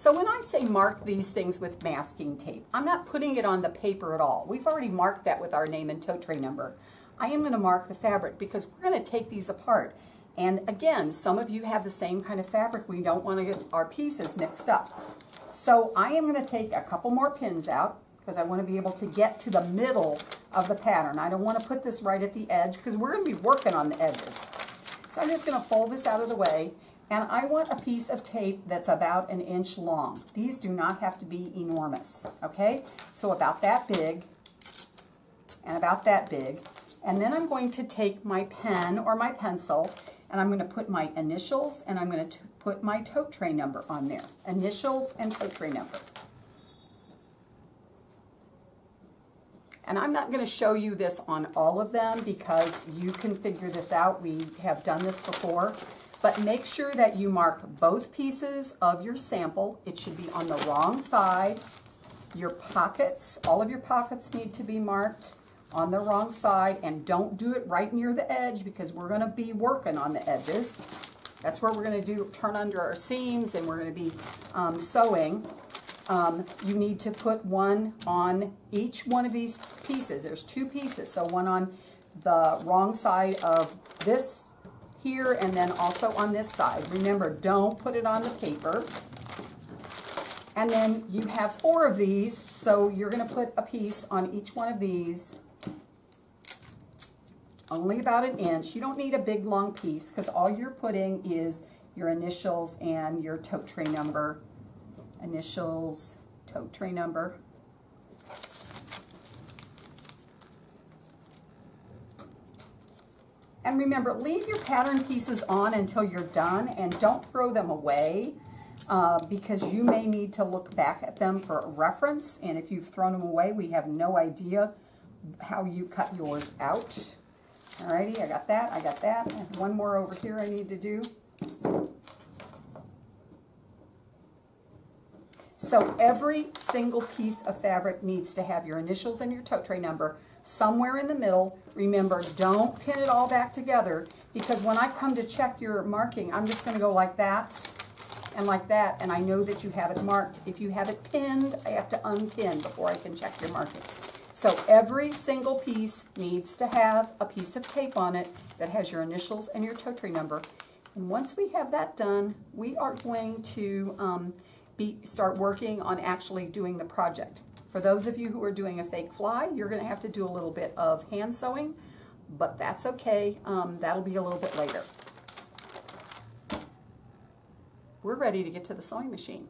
So when I say mark these things with masking tape, I'm not putting it on the paper at all. We've already marked that with our name and tote tray number. I am going to mark the fabric because we're going to take these apart. And again, some of you have the same kind of fabric. We don't want to get our pieces mixed up. So I am going to take a couple more pins out because I want to be able to get to the middle of the pattern. I don't want to put this right at the edge because we're going to be working on the edges. So I'm just going to fold this out of the way. And I want a piece of tape that's about 1 inch long. These do not have to be enormous, okay? So about that big and about that big. And then I'm going to take my pen or my pencil and I'm going to put my initials and I'm going to put my tote tray number on there. Initials and tote tray number. And I'm not going to show you this on all of them because you can figure this out. We have done this before. But make sure that you mark both pieces of your sample. It should be on the wrong side. Your pockets, all of your pockets need to be marked on the wrong side, and don't do it right near the edge because we're going to be working on the edges. That's where we're going to turn under our seams and we're going to be sewing. You need to put one on each one of these pieces. There's 2 pieces, so one on the wrong side of this here and then also on this side. Remember, don't put it on the paper. And then you have 4 of these, so you're going to put a piece on each one of these, only about 1 inch. You don't need a big long piece because all you're putting is your initials and your tote tray number. Initials, tote tray number. And remember, leave your pattern pieces on until you're done and don't throw them away because you may need to look back at them for reference. And if you've thrown them away, we have no idea how you cut yours out. Alrighty, I got that, I got that. I have one more over here I need to do. So every single piece of fabric needs to have your initials and your tote tray number somewhere in the middle. Remember, don't pin it all back together because when I come to check your marking, I'm just going to go like that, and I know that you have it marked. If you have it pinned, I have to unpin before I can check your marking. So every single piece needs to have a piece of tape on it that has your initials and your tote tray number. And once we have that done, we are going to start working on actually doing the project. For those of you who are doing a fake fly, you're going to have to do a little bit of hand sewing, but that's okay. That'll be a little bit later. We're ready to get to the sewing machine.